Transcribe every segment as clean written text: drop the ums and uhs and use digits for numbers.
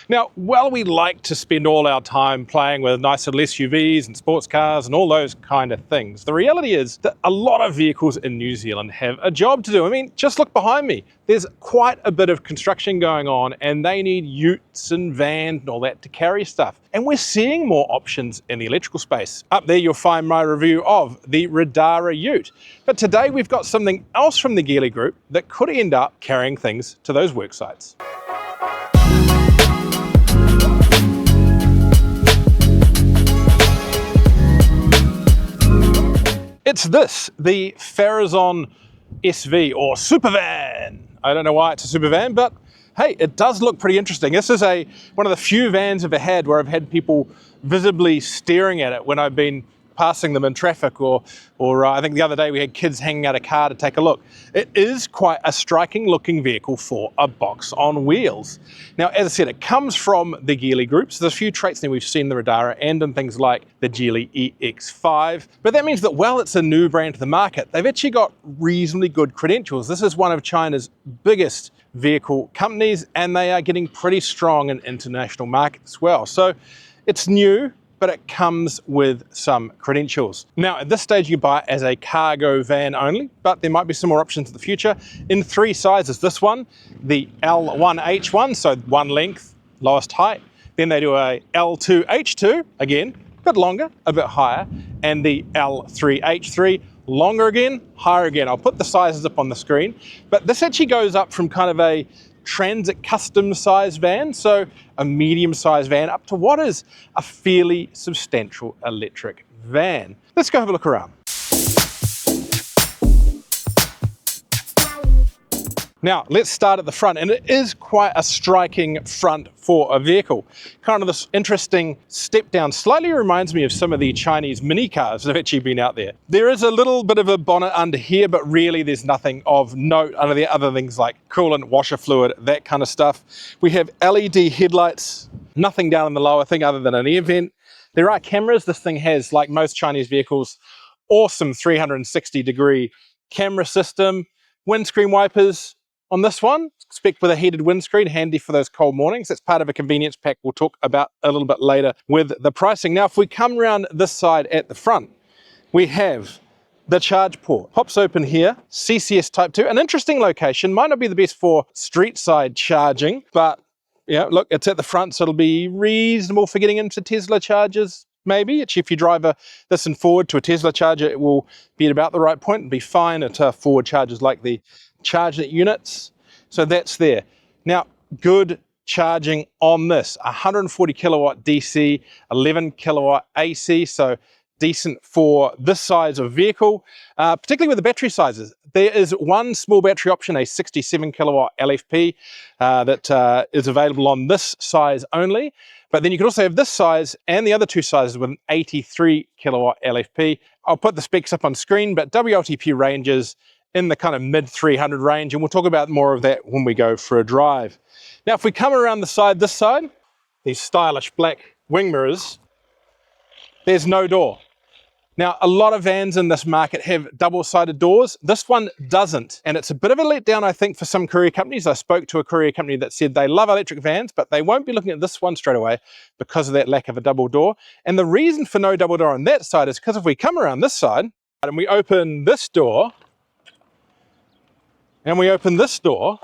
Now, while we like to spend all our time playing with nice little SUVs and sports cars and all those kind of things, the reality is that a lot of vehicles in New Zealand have a job to do. I mean, just look behind me. There's quite a bit of construction going on and they need utes and vans and all that to carry stuff. And we're seeing more options in the electrical space. Up there you'll find my review of the Radara ute. But today we've got something else from the Geely Group that could end up carrying things to those work sites. It's this, the Farizon SV or Supervan. I don't know why it's a Supervan, but hey, it does look pretty interesting. This is one of the few vans I've ever had where I've had people visibly staring at it when I've been passing them in traffic, or I think the other day we had kids hanging out a car to take a look. It is quite a striking looking vehicle for a box on wheels. Now, as I said, it comes from the Geely Group, so there's a few traits that we've seen in the Radara and in things like the Geely EX5, but that means that while it's a new brand to the market, they've actually got reasonably good credentials. This is one of China's biggest vehicle companies, and they are getting pretty strong in international markets as well. So it's new, but it comes with some credentials. Now, at this stage, you buy it as a cargo van only, but there might be some more options in the future in 3 sizes. This one, the L1H1, so one length, lowest height. Then they do a L2H2, again, a bit longer, a bit higher, and the L3H3, longer again, higher again. I'll put the sizes up on the screen, but this actually goes up from kind of a transit custom size van, so a medium size van, up to what is a fairly substantial electric van. Let's go have a look around. Now, let's start at the front, and it is quite a striking front for a vehicle. Kind of this interesting step down, slightly reminds me of some of the Chinese mini cars that have actually been out there. There is a little bit of a bonnet under here, but really there's nothing of note under there other things like coolant, washer fluid, that kind of stuff. We have LED headlights, nothing down in the lower thing other than an air vent. There are cameras. This thing has, like most Chinese vehicles, awesome 360-degree camera system, windscreen wipers. On this one, expect with a heated windscreen, handy for those cold mornings. That's part of a convenience pack we'll talk about a little bit later with the pricing. Now, if we come around this side at the front, we have the charge port. Pops open here, CCS Type 2, an interesting location. Might not be the best for street side charging, but yeah, look, it's at the front, so it'll be reasonable for getting into Tesla chargers. Maybe if you drive this and forward to a Tesla charger, it will be at about the right point and be fine at forward chargers like the charger units. So that's there. Now, good charging on this, 140 kilowatt DC, 11 kilowatt AC, so decent for this size of vehicle, particularly with the battery sizes. There is one small battery option, a 67 kilowatt LFP that is available on this size only. But then you can also have this size and the other 2 sizes with an 83 kilowatt LFP. I'll put the specs up on screen, but WLTP ranges in the kind of mid 300 range, and we'll talk about more of that when we go for a drive. Now, if we come around the side, this side, these stylish black wing mirrors, there's no door. Now, a lot of vans in this market have double-sided doors. This one doesn't, and it's a bit of a letdown, I think, for some courier companies. I spoke to a courier company that said they love electric vans, but they won't be looking at this one straight away because of that lack of a double door. And the reason for no double door on that side is because if we come around this side and we open this door, and we open this door,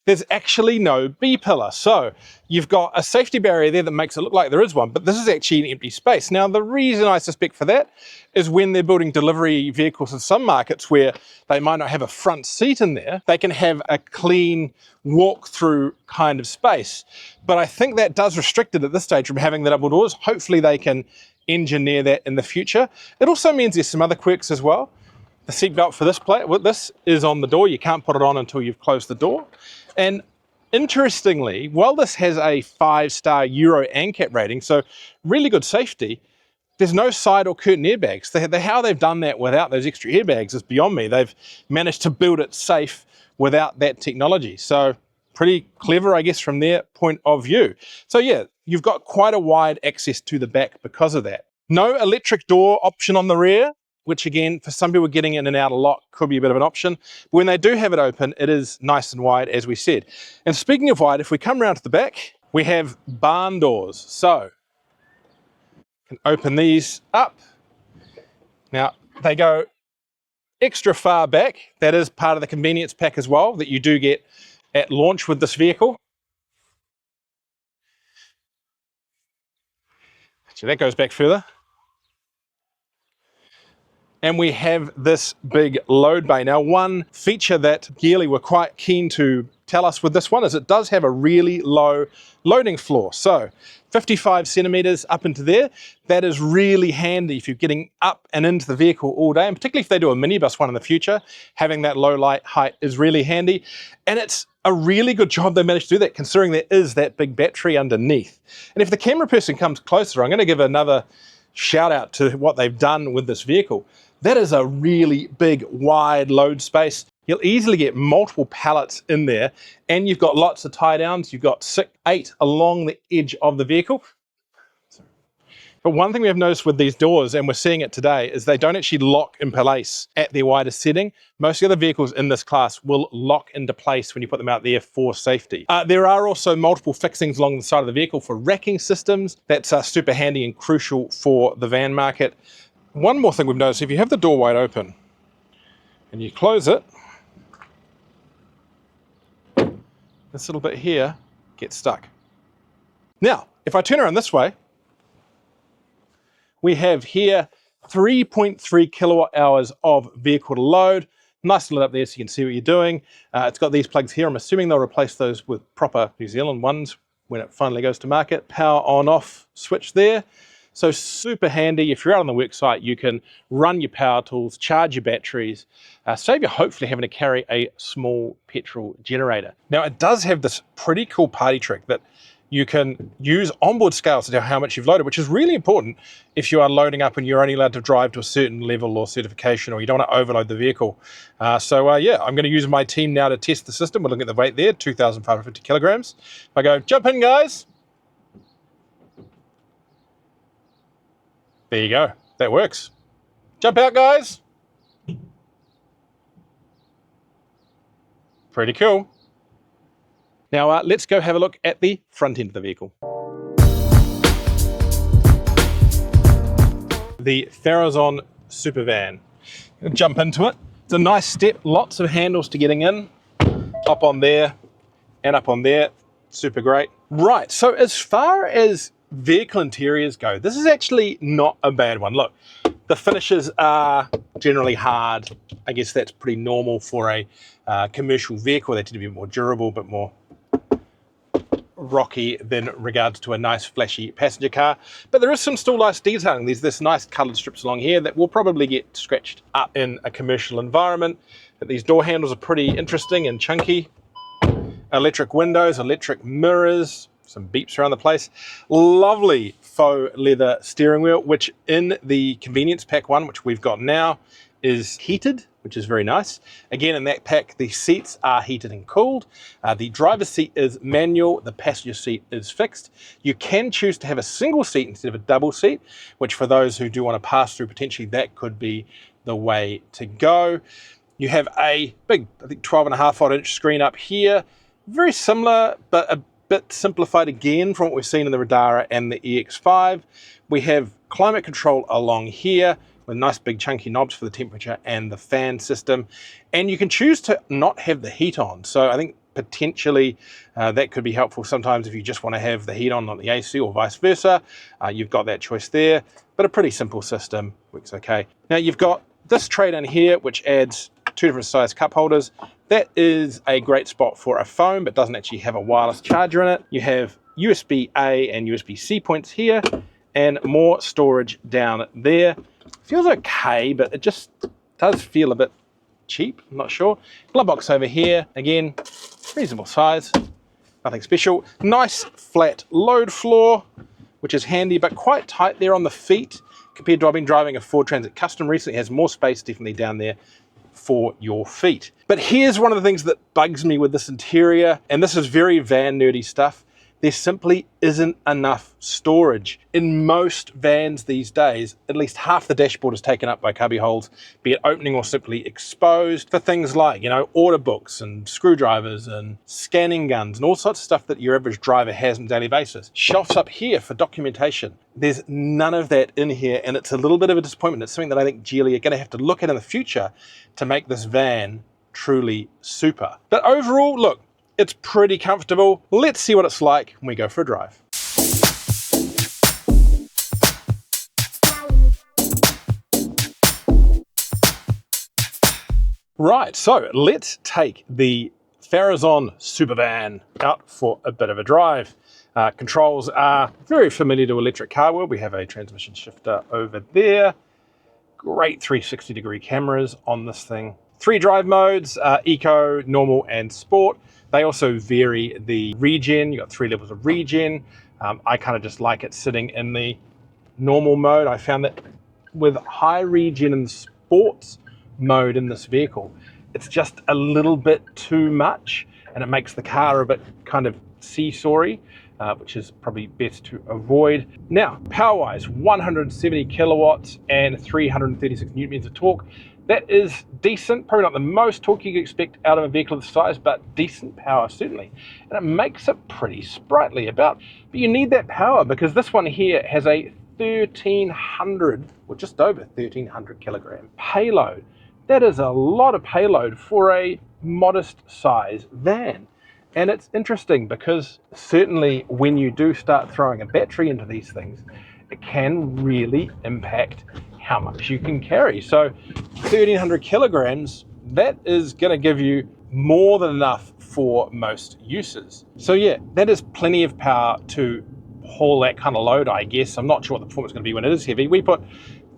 there's actually no B-pillar. So you've got a safety barrier there that makes it look like there is one, but this is actually an empty space. Now, the reason I suspect for that is when they're building delivery vehicles in some markets where they might not have a front seat in there, they can have a clean walk-through kind of space. But I think that does restrict it at this stage from having the double doors. Hopefully they can engineer that in the future. It also means there's some other quirks as well. The seatbelt for this is on the door. You can't put it on until you've closed the door. And interestingly, while this has a 5-star Euro NCAP rating, so really good safety, there's no side or curtain airbags. How they've done that without those extra airbags is beyond me. They've managed to build it safe without that technology. So pretty clever, I guess, from their point of view. So yeah, you've got quite a wide access to the back because of that. No electric door option on the rear. which again, for some people getting in and out a lot could be a bit of an option. But when they do have it open, it is nice and wide, as we said. And speaking of wide, if we come around to the back, we have barn doors. So, can open these up. Now, they go extra far back. That is part of the convenience pack as well that you do get at launch with this vehicle. So that goes back further. And we have this big load bay. Now, one feature that Geely were quite keen to tell us with this one is it does have a really low loading floor. So 55 centimeters up into there. That is really handy if you're getting up and into the vehicle all day, and particularly if they do a minibus one in the future, having that low light height is really handy. And it's a really good job they managed to do that, considering there is that big battery underneath. And if the camera person comes closer, I'm going to give another shout out to what they've done with this vehicle. That is a really big, wide load space. You'll easily get multiple pallets in there, and you've got lots of tie downs. You've got 8 along the edge of the vehicle. But one thing we have noticed with these doors, and we're seeing it today, is they don't actually lock in place at their widest setting. Most of the other vehicles in this class will lock into place when you put them out there for safety. There are also multiple fixings along the side of the vehicle for racking systems. That's super handy and crucial for the van market. One more thing we've noticed, if you have the door wide open and you close it, this little bit here gets stuck. Now, if I turn around this way, we have here 3.3 kilowatt hours of vehicle to load. Nice lit up there so you can see what you're doing. It's got these plugs here. I'm assuming they'll replace those with proper New Zealand ones when it finally goes to market. Power on off switch there. So super handy. If you're out on the work site, you can run your power tools, charge your batteries, save you hopefully having to carry a small petrol generator. Now it does have this pretty cool party trick that you can use onboard scales to tell how much you've loaded, which is really important if you are loading up and you're only allowed to drive to a certain level or certification, or you don't want to overload the vehicle. Yeah, I'm going to use my team now to test the system. We're looking at the weight there, 2,550 kilograms. If I go, jump in guys. There you go, that works. Jump out guys. Pretty cool. Now let's go have a look at the front end of the vehicle. The Farizon Supervan. Jump into it. It's a nice step, lots of handles to getting in. Up on there and up on there, super great. Right, so as far as vehicle interiors go, this is actually not a bad one. Look, the finishes are generally hard. I guess that's pretty normal for a commercial vehicle. They tend to be a bit more durable, but more rocky than regards to a nice flashy passenger car. But there is some still nice detailing. There's this nice coloured strips along here that will probably get scratched up in a commercial environment. But these door handles are pretty interesting and chunky. Electric windows, electric mirrors, some beeps around the place. Lovely faux leather steering wheel, which in the convenience pack one, which we've got now, is heated, which is very nice. Again, in that pack, the seats are heated and cooled. The driver's seat is manual, the passenger seat is fixed. You can choose to have a single seat instead of a double seat, which for those who do want to pass through, potentially that could be the way to go. You have a big, I think 12.5 inch screen up here. Very similar, but a bit simplified again from what we've seen in the Radara and the EX5. We have climate control along here with nice big chunky knobs for the temperature and the fan system. And you can choose to not have the heat on. So I think potentially that could be helpful sometimes if you just want to have the heat on, not the AC, or vice versa. You've got that choice there, but a pretty simple system, works okay. Now you've got this tray down here, which adds 2 different size cup holders. That is a great spot for a phone, but doesn't actually have a wireless charger in it. You have USB-A and USB-C points here, and more storage down there. Feels okay, but it just does feel a bit cheap, I'm not sure. Glove box over here, again, reasonable size, nothing special. Nice flat load floor, which is handy, but quite tight there on the feet. Compared to I've been driving a Ford Transit Custom recently, it has more space definitely down there for your feet. But here's one of the things that bugs me with this interior, and this is very van nerdy stuff. There simply isn't enough storage. In most vans these days, at least half the dashboard is taken up by cubby holes, be it opening or simply exposed, for things like, order books and screwdrivers and scanning guns and all sorts of stuff that your average driver has on a daily basis. Shelves up here for documentation. There's none of that in here, and it's a little bit of a disappointment. It's something that I think Geely are going to have to look at in the future to make this van truly super. But overall, look, it's pretty comfortable. Let's see what it's like when we go for a drive. Right, so let's take the Farizon Supervan out for a bit of a drive. Controls are very familiar to electric car world. We have a transmission shifter over there. Great 360-degree cameras on this thing. 3 drive modes, Eco, Normal, and Sport. They also vary the regen. You've got 3 levels of regen. I kind of just like it sitting in the normal mode. I found that with high regen and sports mode in this vehicle, it's just a little bit too much, and it makes the car a bit kind of seesawy, which is probably best to avoid. Now, power-wise, 170 kilowatts and 336 newton meters of torque. That is decent, probably not the most torque you could expect out of a vehicle of this size, but decent power certainly. And it makes it pretty sprightly about. But you need that power because this one here has a 1,300, or just over 1,300 kilogram payload. That is a lot of payload for a modest size van. And it's interesting because certainly when you do start throwing a battery into these things, it can really impact how much you can carry. So 1,300 kilograms, that is going to give you more than enough for most uses. So yeah, that is plenty of power to haul that kind of load, I guess. I'm not sure what the performance is going to be when it is heavy. We put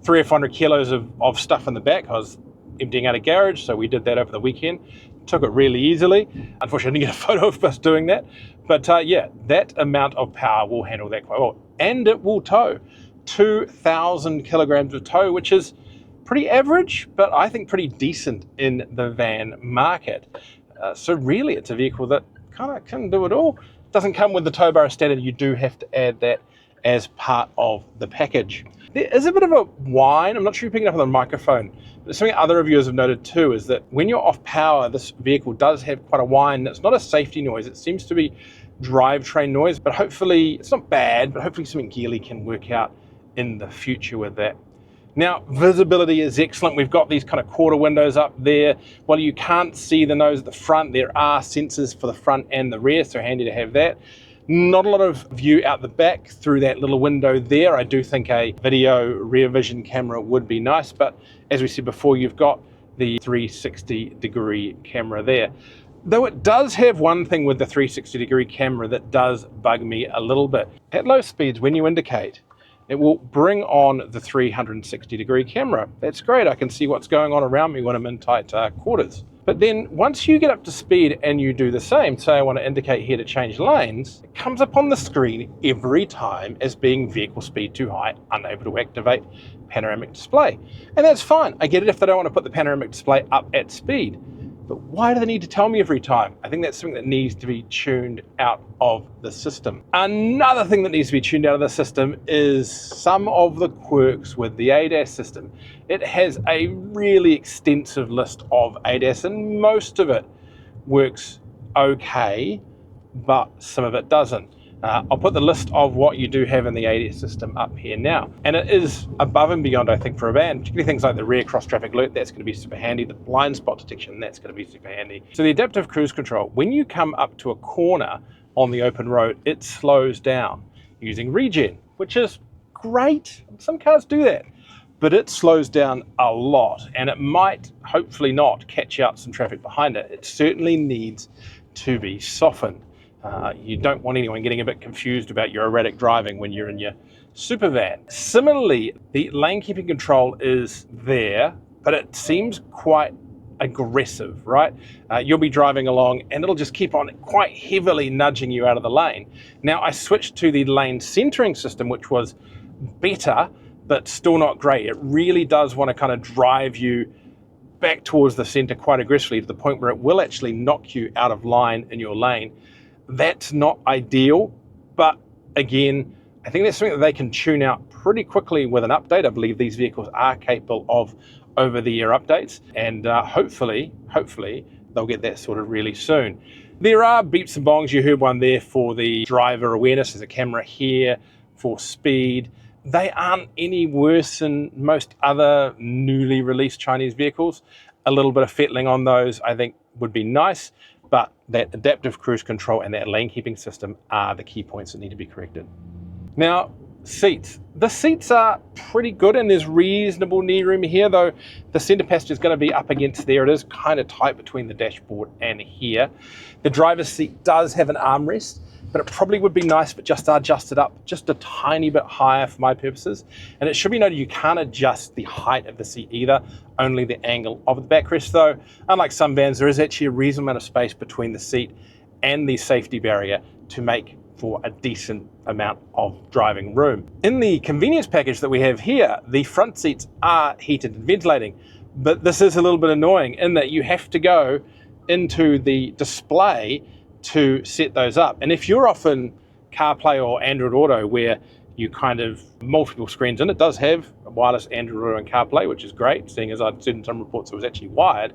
300 or 400 kilos of stuff in the back. I was emptying out a garage, so we did that over the weekend. Took it really easily. Unfortunately, I didn't get a photo of us doing that. But yeah, that amount of power will handle that quite well. And it will tow. 2,000 kilograms of tow, which is pretty average, but I think pretty decent in the van market. So really, it's a vehicle that kind of can do it all. Doesn't come with the tow bar standard. You do have to add that as part of the package. There is a bit of a whine. I'm not sure you're picking up on the microphone, but something other reviewers have noted too is that when you're off power, this vehicle does have quite a whine. It's not a safety noise. It seems to be drivetrain noise, but hopefully it's not bad, but hopefully something Geely can work out in the future with that. Now, visibility is excellent. We've got these kind of quarter windows up there. While you can't see the nose at the front, there are sensors for the front and the rear, so handy to have that. Not a lot of view out the back through that little window there. I do think a video rear vision camera would be nice, but as we said before, you've got the 360-degree camera there. Though it does have one thing with the 360-degree camera that does bug me a little bit. At low speeds, when you indicate, it will bring on the 360-degree camera. That's great. I can see what's going on around me when I'm in tight quarters. But then once you get up to speed and you do the same, say I want to indicate here to change lanes, it comes up on the screen every time as being vehicle speed too high, unable to activate panoramic display. And that's fine. I get it if they don't want to put the panoramic display up at speed. But why do they need to tell me every time? I think that's something that needs to be tuned out of the system. Another thing that needs to be tuned out of the system is some of the quirks with the ADAS system. It has a really extensive list of ADAS, and most of it works okay, but some of it doesn't. I'll put the list of what you do have in the ADAS system up here now. And it is above and beyond, I think, for a van, particularly things like the rear cross-traffic alert, that's going to be super handy. The blind spot detection, that's going to be super handy. So the adaptive cruise control, when you come up to a corner on the open road, it slows down using regen, which is great. Some cars do that, but it slows down a lot, and it might, hopefully not, catch out some traffic behind it. It certainly needs to be softened. You don't want anyone getting a bit confused about your erratic driving when you're in your Supervan. Similarly, the lane keeping control is there, but it seems quite aggressive, right? You'll be driving along and it'll just keep on quite heavily nudging you out of the lane. Now, I switched to the lane centering system, which was better, but still not great. It really does want to kind of drive you back towards the center quite aggressively to the point where it will actually knock you out of line in your lane. That's not ideal. But again, I think that's something that they can tune out pretty quickly with an update. I believe these vehicles are capable of over-the-air updates, and hopefully they'll get that sorted really soon. There are beeps and bongs. You heard one there for the driver awareness. There's a camera here for speed. They aren't any worse than most other newly released Chinese vehicles. A little bit of fettling on those I think would be nice, but that adaptive cruise control and that lane keeping system are the key points that need to be corrected. Now, seats. The seats are pretty good and there's reasonable knee room here, though the center passenger is going to be up against there. It is kind of tight between the dashboard and here. The driver's seat does have an armrest, but it probably would be nice if it just adjusted up just a tiny bit higher for my purposes. And it should be noted you can't adjust the height of the seat either, only the angle of the backrest, though. Unlike some vans, there is actually a reasonable amount of space between the seat and the safety barrier to make for a decent amount of driving room. In the convenience package that we have here, the front seats are heated and ventilating, but this is a little bit annoying in that you have to go into the display to set those up. And if you're often CarPlay or Android Auto where you kind of multiple screens, and it does have a wireless Android Auto and CarPlay, which is great, seeing as I'd seen in some reports it was actually wired,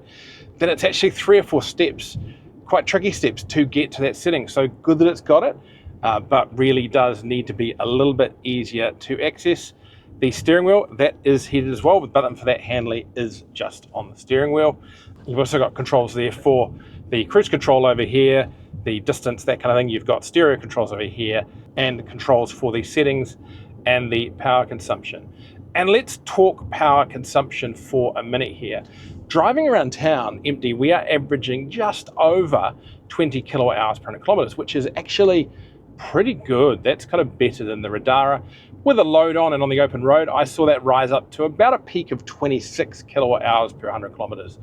then it's actually 3 or 4 steps, quite tricky steps to get to that setting. So good that it's got it. But really does need to be a little bit easier to access. The steering wheel, that is heated as well. The button for that handle is just on the steering wheel. You've also got controls there for the cruise control over here, the distance, that kind of thing. You've got stereo controls over here and controls for the settings and the power consumption. And let's talk power consumption for a minute here. Driving around town empty, we are averaging just over 20 kilowatt hours per 100 kilometers, which is actually pretty good. That's kind of better than the Radara. With a load on and on the open road, I saw that rise up to about a peak of 26 kilowatt hours per 100 kilometers,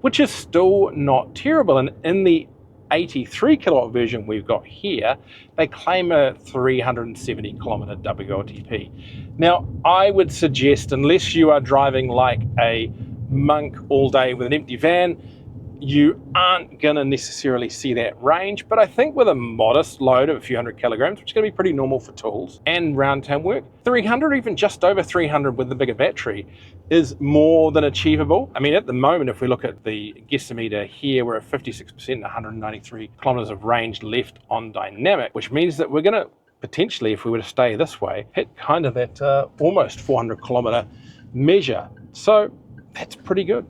which is still not terrible. And in the 83 kilowatt version we've got here, they claim a 370 kilometer WLTP. Now, I would suggest, unless you are driving like a monk all day with an empty van, you aren't going to necessarily see that range, but I think with a modest load of a few hundred kilograms, which is going to be pretty normal for tools and round town work, 300, even just over 300 with the bigger battery is more than achievable. I mean, at the moment, if we look at the guessometer here, we're at 56% and 193 kilometers of range left on dynamic, which means that we're going to potentially, if we were to stay this way, hit kind of that almost 400 kilometer measure. So that's pretty good.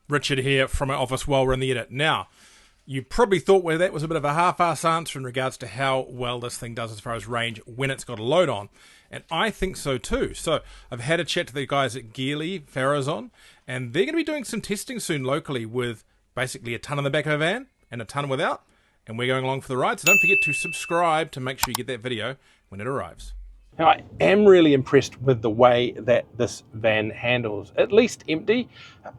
Richard here from our office while we're in the edit. Now, you probably thought well, that was a bit of a half-ass answer in regards to how well this thing does as far as range when it's got a load on. And I think so too. So I've had a chat to the guys at Geely, Farizon, and they're going to be doing some testing soon locally with basically a ton in the back of a van and a ton without. And we're going along for the ride. So don't forget to subscribe to make sure you get that video when it arrives. Now, I am really impressed with the way that this van handles, at least empty.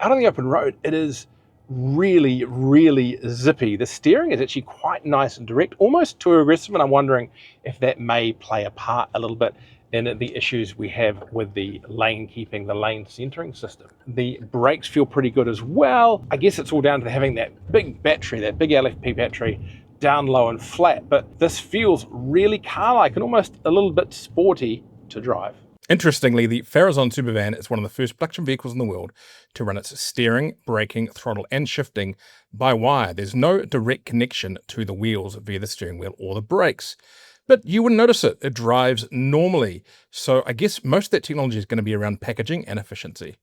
Out on the open road, it is really, really zippy. The steering is actually quite nice and direct, almost too aggressive, and I'm wondering if that may play a part a little bit in the issues we have with the lane keeping, the lane centering system. The brakes feel pretty good as well. I guess it's all down to having that big battery, that big LFP battery, down low and flat, but this feels really car-like and almost a little bit sporty to drive. Interestingly, the Farizon Supervan is one of the first production vehicles in the world to run its steering, braking, throttle and shifting by wire. There's no direct connection to the wheels via the steering wheel or the brakes. But you wouldn't notice it. It drives normally. So I guess most of that technology is going to be around packaging and efficiency.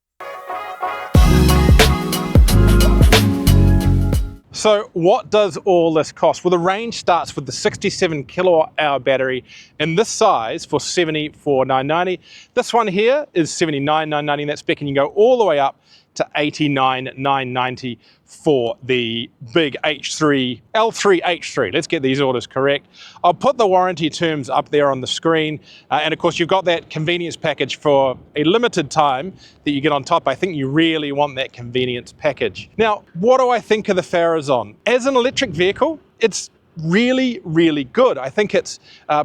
So what does all this cost? Well, the range starts with the 67 kilowatt hour battery in this size for $74,990. This one here is $79,990, and that spec, and you go all the way up to $89,990 for the big L3 H3. Let's get these orders correct. I'll put the warranty terms up there on the screen. And of course, you've got that convenience package for a limited time that you get on top. I think you really want that convenience package. Now, what do I think of the Farizon? As an electric vehicle, it's really, really good. I think it's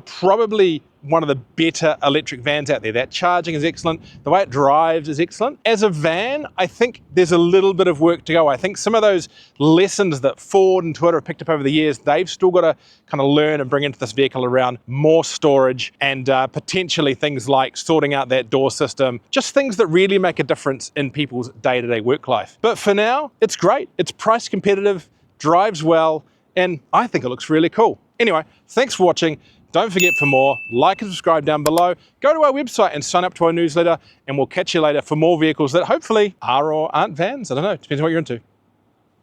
probably one of the better electric vans out there. That charging is excellent. The way it drives is excellent. As a van, I think there's a little bit of work to go. I think some of those lessons that Ford and Toyota have picked up over the years, they've still got to kind of learn and bring into this vehicle around more storage and potentially things like sorting out that door system, just things that really make a difference in people's day-to-day work life. But for now, it's great. It's price competitive, drives well, and I think it looks really cool. Anyway, thanks for watching. Don't forget, for more, like and subscribe down below. Go to our website and sign up to our newsletter, and we'll catch you later for more vehicles that hopefully are or aren't vans. I don't know, depends on what you're into.